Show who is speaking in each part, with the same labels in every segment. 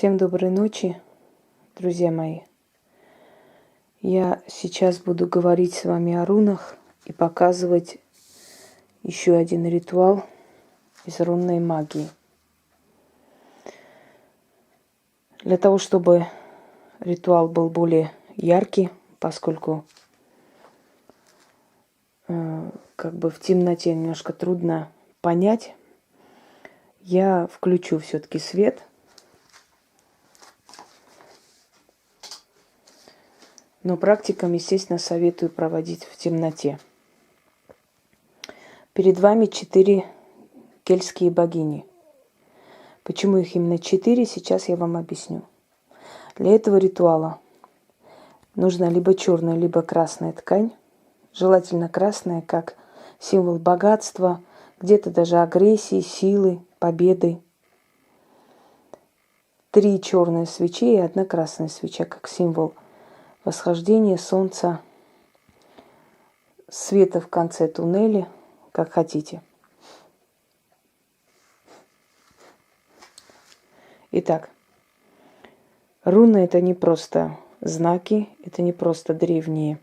Speaker 1: Всем доброй ночи, друзья мои. Я сейчас буду говорить с вами о рунах и показывать еще один ритуал из рунной магии. Для того, чтобы ритуал был более яркий, поскольку в темноте немножко трудно понять, я включу все-таки свет. Но практикам, естественно, советую проводить в темноте. Перед вами 4 кельтские богини. Почему их именно 4, сейчас я вам объясню. Для этого ритуала нужна либо черная, либо красная ткань. Желательно красная, как символ богатства, где-то даже агрессии, силы, победы. 3 черные свечи и 1 красная свеча, как символ восхождения солнца, света в конце туннеля, как хотите. Итак, руны – это не просто знаки, это не просто древние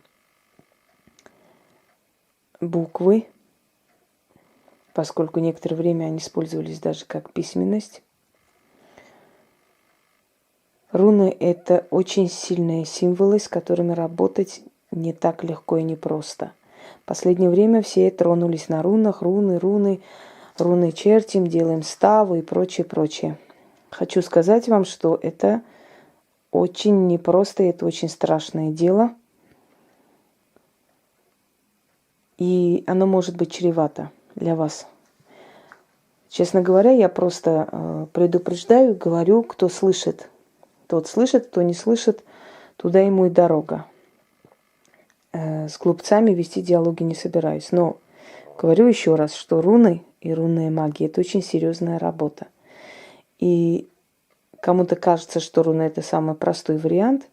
Speaker 1: буквы, поскольку некоторое время они использовались даже как письменность. Руны – это очень сильные символы, с которыми работать не так легко и непросто. В последнее время все тронулись на рунах, руны чертим, делаем ставы и прочее. Хочу сказать вам, что это очень непросто, это очень страшное дело. И оно может быть чревато для вас. Честно говоря, я просто предупреждаю, говорю, кто слышит. Тот слышит, кто не слышит, туда ему и дорога. С глупцами вести диалоги не собираюсь. Но говорю еще раз, что руны и рунная магия – это очень серьезная работа. И кому-то кажется, что руны – это самый простой вариант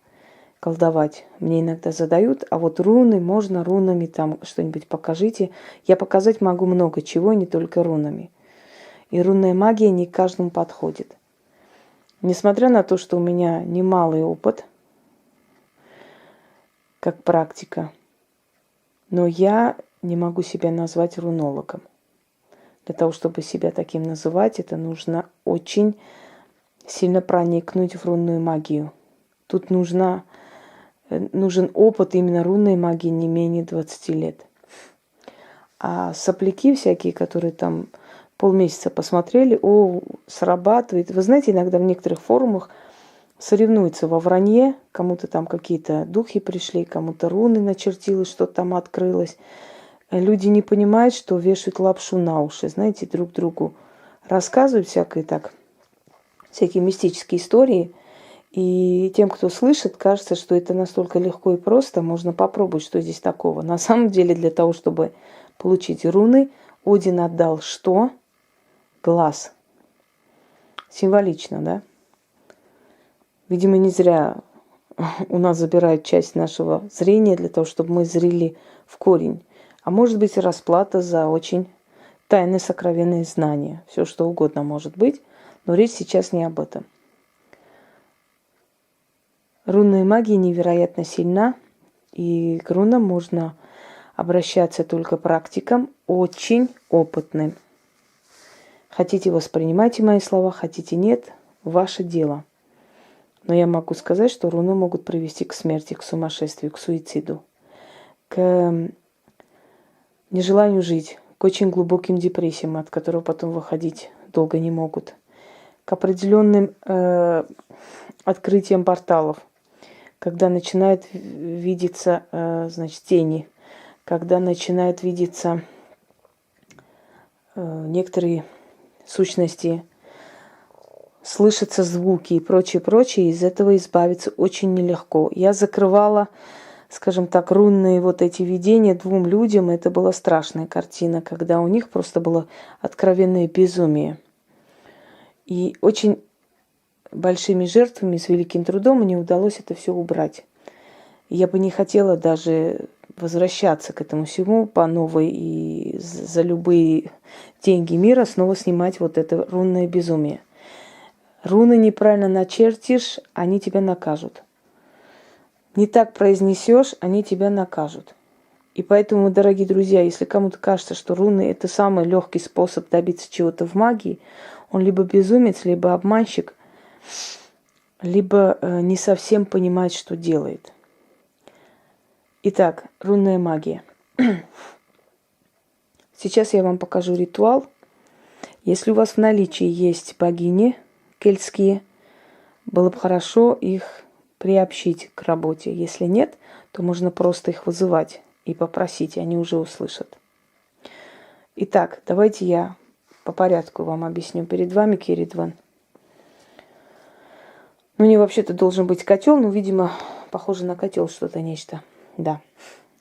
Speaker 1: колдовать. Мне иногда задают, а вот руны, можно рунами там что-нибудь покажите. Я показать могу много чего, не только рунами. И рунная магия не каждому подходит. Несмотря на то, что у меня немалый опыт, как практика, но я не могу себя назвать рунологом. Для того, чтобы себя таким называть, это нужно очень сильно проникнуть в рунную магию. Тут нужен опыт именно рунной магии не менее 20 лет. А сопляки всякие, которые там полмесяца посмотрели, срабатывает. Вы знаете, иногда в некоторых форумах соревнуются во вранье, кому-то там какие-то духи пришли, кому-то руны начертилось, что-то там открылось. Люди не понимают, что вешают лапшу на уши, знаете, друг другу рассказывают всякие мистические истории. И тем, кто слышит, кажется, что это настолько легко и просто, можно попробовать, что здесь такого. На самом деле, для того, чтобы получить руны, Один отдал что? Глаз. Символично, да? Видимо, не зря у нас забирают часть нашего зрения для того, чтобы мы зрели в корень. А может быть, расплата за очень тайные, сокровенные знания. Все, что угодно может быть, но речь сейчас не об этом. Рунная магия невероятно сильна, и к рунам можно обращаться только практикам, очень опытным. Хотите, воспринимайте мои слова, хотите нет, ваше дело. Но я могу сказать, что руны могут привести к смерти, к сумасшествию, к суициду, к нежеланию жить, к очень глубоким депрессиям, от которых потом выходить долго не могут, к определенным открытиям порталов, когда начинают видеться, тени, когда начинают видеться некоторые сущности, слышатся звуки и прочее, из этого избавиться очень нелегко. Я закрывала, скажем так, рунные вот эти видения 2 людям. Это была страшная картина, когда у них просто было откровенное безумие. И очень большими жертвами, с великим трудом мне удалось это все убрать. Я бы не хотела даже возвращаться к этому всему по новой и за любые деньги мира снова снимать вот это рунное безумие. Руны неправильно начертишь, они тебя накажут. Не так произнесешь, они тебя накажут. И поэтому, дорогие друзья, если кому-то кажется, что руны – это самый легкий способ добиться чего-то в магии, он либо безумец, либо обманщик, либо не совсем понимает, что делает. Итак, рунная магия. Сейчас я вам покажу ритуал. Если у вас в наличии есть богини кельтские, было бы хорошо их приобщить к работе. Если нет, то можно просто их вызывать и попросить, и они уже услышат. Итак, давайте я по порядку вам объясню. Перед вами Керидван. Ну, не вообще-то должен быть котел, но, видимо, похоже на котел что-то, нечто. Да,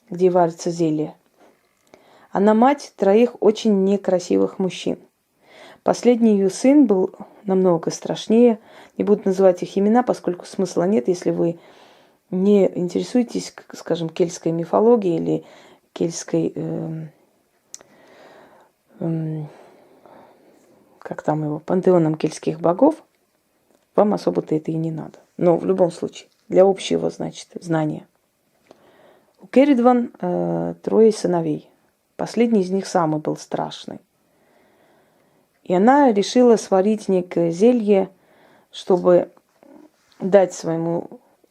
Speaker 1: где варится зелье. Она мать 3 очень некрасивых мужчин. Последний ее сын был намного страшнее. Не буду называть их имена, поскольку смысла нет, если вы не интересуетесь, скажем, кельтской мифологией или кельтской, как там его, пантеоном кельтских богов, вам особо-то это и не надо. Но в любом случае, для общего, значит, знания. У Керидван 3 сыновей. Последний из них самый был страшный. И она решила сварить некое зелье, чтобы дать своему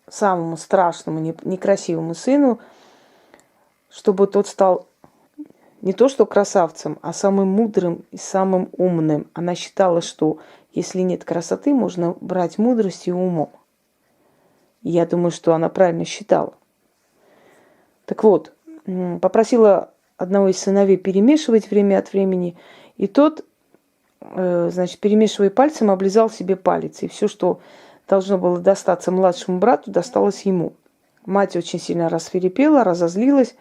Speaker 1: самому страшному, некрасивому сыну, чтобы тот стал не то что красавцем, а самым мудрым и самым умным. Она считала, что если нет красоты, можно брать мудростью и умом. И я думаю, что она правильно считала. Так вот, попросила одного из сыновей перемешивать время от времени, и тот, значит, перемешивая пальцем, облизал себе палец. И все, что должно было достаться младшему брату, досталось ему. Мать очень сильно рассвирепела, разозлилась,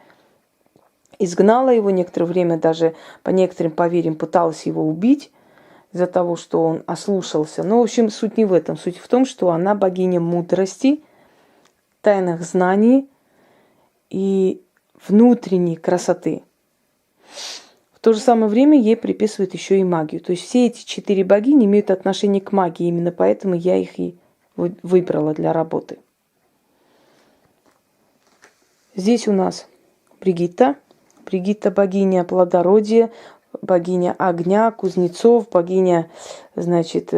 Speaker 1: изгнала его, некоторое время даже по некоторым поверьям пыталась его убить из-за того, что он ослушался. Но, в общем, суть не в этом. Суть в том, что она богиня мудрости, тайных знаний и внутренней красоты. В то же самое время ей приписывают еще и магию. То есть все эти 4 богини имеют отношение к магии. Именно поэтому я их и выбрала для работы. Здесь у нас Бригитта. Бригитта богиня плодородия, богиня огня, кузнецов, богиня, значит,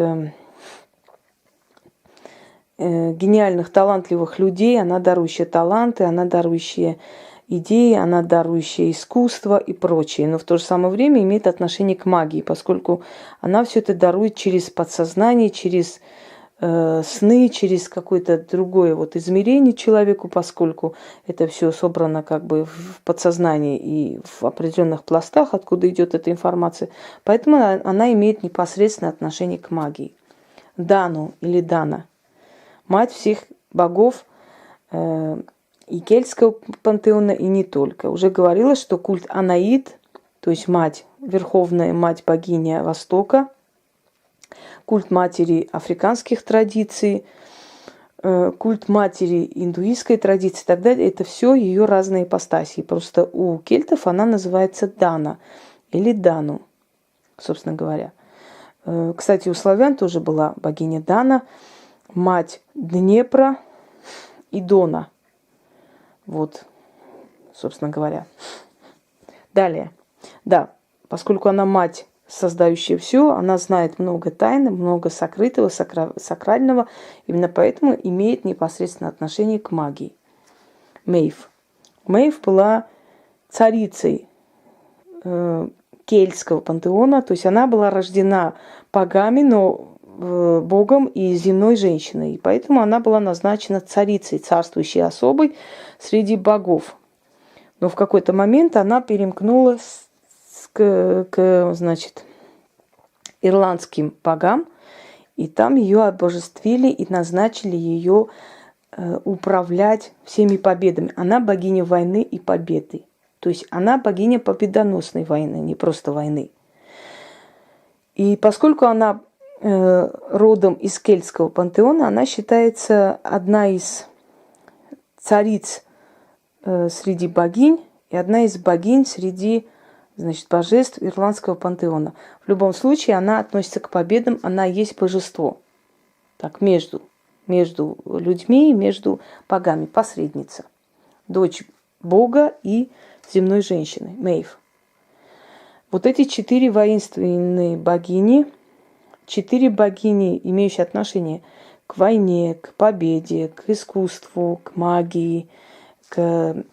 Speaker 1: гениальных, талантливых людей. Она дарующая таланты, она дарующая идеи, она дарующая искусство и прочее. Но в то же самое время имеет отношение к магии, поскольку она все это дарует через подсознание, через сны, через какое-то другое вот измерение человеку, поскольку это все собрано как бы в подсознании и в определенных пластах, откуда идет эта информация. Поэтому она имеет непосредственное отношение к магии. Дану или Дана, мать всех богов и кельтского пантеона, и не только. Уже говорила, что культ Анаид, то есть мать, верховная мать-богиня Востока, культ матери африканских традиций, культ матери индуистской традиции и так далее, это все ее разные ипостаси. Просто у кельтов она называется Дана или Дану, собственно говоря. Кстати, у славян тоже была богиня Дана, мать Днепра и Дона. Вот, собственно говоря. Далее. Да, поскольку она мать, создающая все, она знает много тайн, много сокрытого, сакрального. Именно поэтому имеет непосредственное отношение к магии. Мэйв. Мэйв была царицей кельтского пантеона, то есть она была рождена богами, но богом и земной женщиной. И поэтому она была назначена царицей, царствующей особой среди богов. Но в какой-то момент она перемкнула к значит, ирландским богам, и там ее обожествили и назначили ее управлять всеми победами. Она богиня войны и победы. То есть она богиня победоносной войны, не просто войны. И поскольку она родом из кельтского пантеона, она считается одна из цариц среди богинь и одна из богинь среди, значит, божеств ирландского пантеона. В любом случае, она относится к победам, она есть божество. Так, между людьми, между богами, посредница. Дочь Бога и земной женщины, Мэйв. Вот эти 4 воинственные богини, 4 богини, имеющие отношение к войне, к победе, к искусству, к магии, к,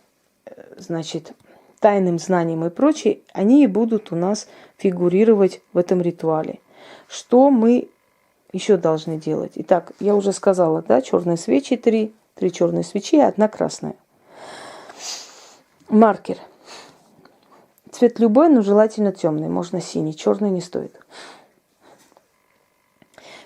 Speaker 1: значит, тайным знаниям и прочее, они и будут у нас фигурировать в этом ритуале. Что мы еще должны делать? Итак, я уже сказала, да, черные свечи 3 черные свечи и 1 красная. Маркер. Цвет любой, но желательно темный. Можно синий, черный не стоит.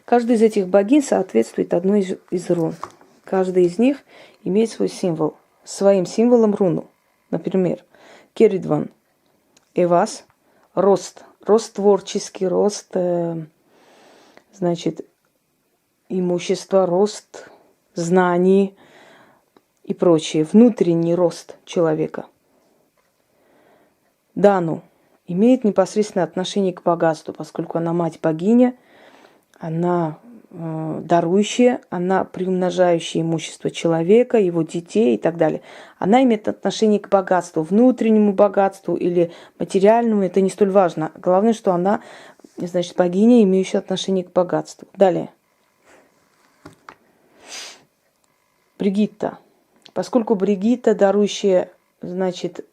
Speaker 1: Каждая из этих богинь соответствует одной из рун. Каждая из них имеет свой символ. Своим символом руну. Например, Керидван, Эвас, рост. Рост творческий, рост, значит, имущества, рост знаний и прочее. Внутренний рост человека. Дану имеет непосредственное отношение к богатству, поскольку она мать-богиня, она дарующая, она приумножающая имущество человека, его детей и так далее. Она имеет отношение к богатству, внутреннему богатству или материальному, это не столь важно. Главное, что она, значит, богиня, имеющая отношение к богатству. Далее. Бригитта. Поскольку Бригитта, дарующая, значит,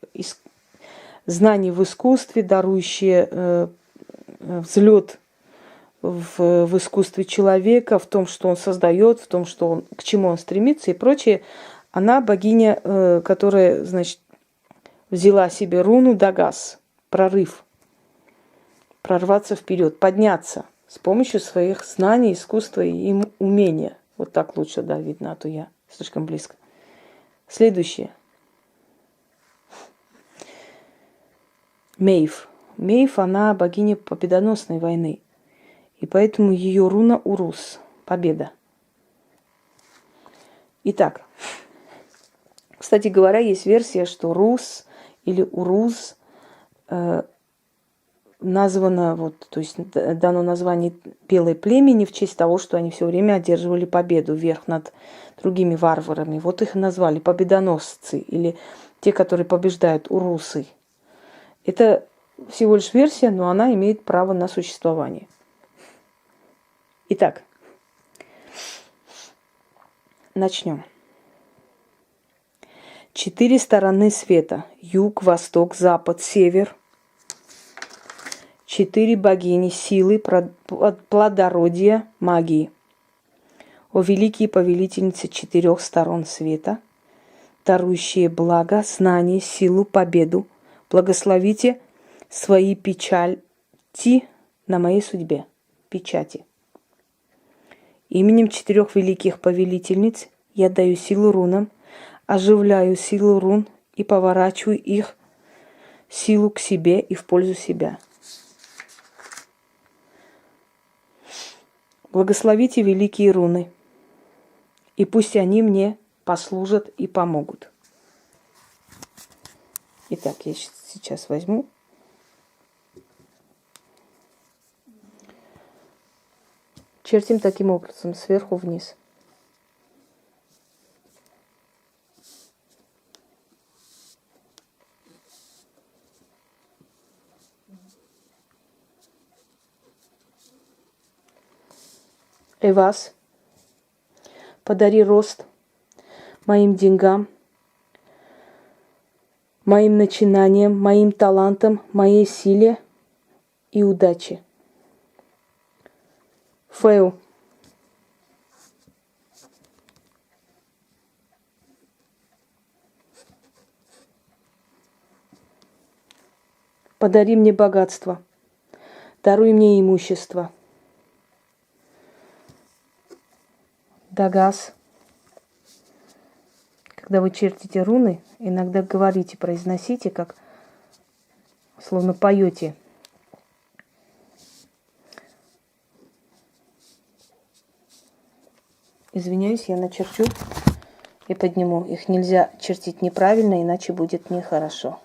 Speaker 1: знаний в искусстве, дарующая взлет в искусстве человека, в том, что он создает, в том, что он, к чему он стремится и прочее, она богиня, которая, значит, взяла себе руну Дагас, прорыв, прорваться вперед, подняться с помощью своих знаний, искусства и умения. Вот так лучше, да, видно, а то я слишком близко. Следующее. Мэйв. Мэйв, она богиня победоносной войны. И поэтому ее руна Урус. Победа. Итак. Кстати говоря, есть версия, что Рус или Уруз названо, вот, то есть дано название белой племени в честь того, что они все время одерживали победу вверх над другими варварами. Вот их назвали победоносцы или те, которые побеждают, урусы. Это всего лишь версия, но она имеет право на существование. Итак, начнем. 4 стороны света. Юг, восток, запад, север. 4 богини силы, плодородия, магии. О великие повелительницы 4 сторон света, дарующие благо, знание, силу, победу, благословите свои печати на моей судьбе. Печати. Именем 4 великих повелительниц я даю силу рунам, оживляю силу рун и поворачиваю их силу к себе и в пользу себя. Благословите великие руны, и пусть они мне послужат и помогут. Итак, я сейчас возьму. Чертим таким образом, сверху вниз. Эвас, подари рост моим деньгам, моим начинаниям, моим талантам, моей силе и удаче. Фэу, подари мне богатство, даруй мне имущество. Дагас. Когда вы чертите руны, иногда говорите, произносите, как словно поете. Извиняюсь, я начерчу и подниму. Их нельзя чертить неправильно, иначе будет нехорошо.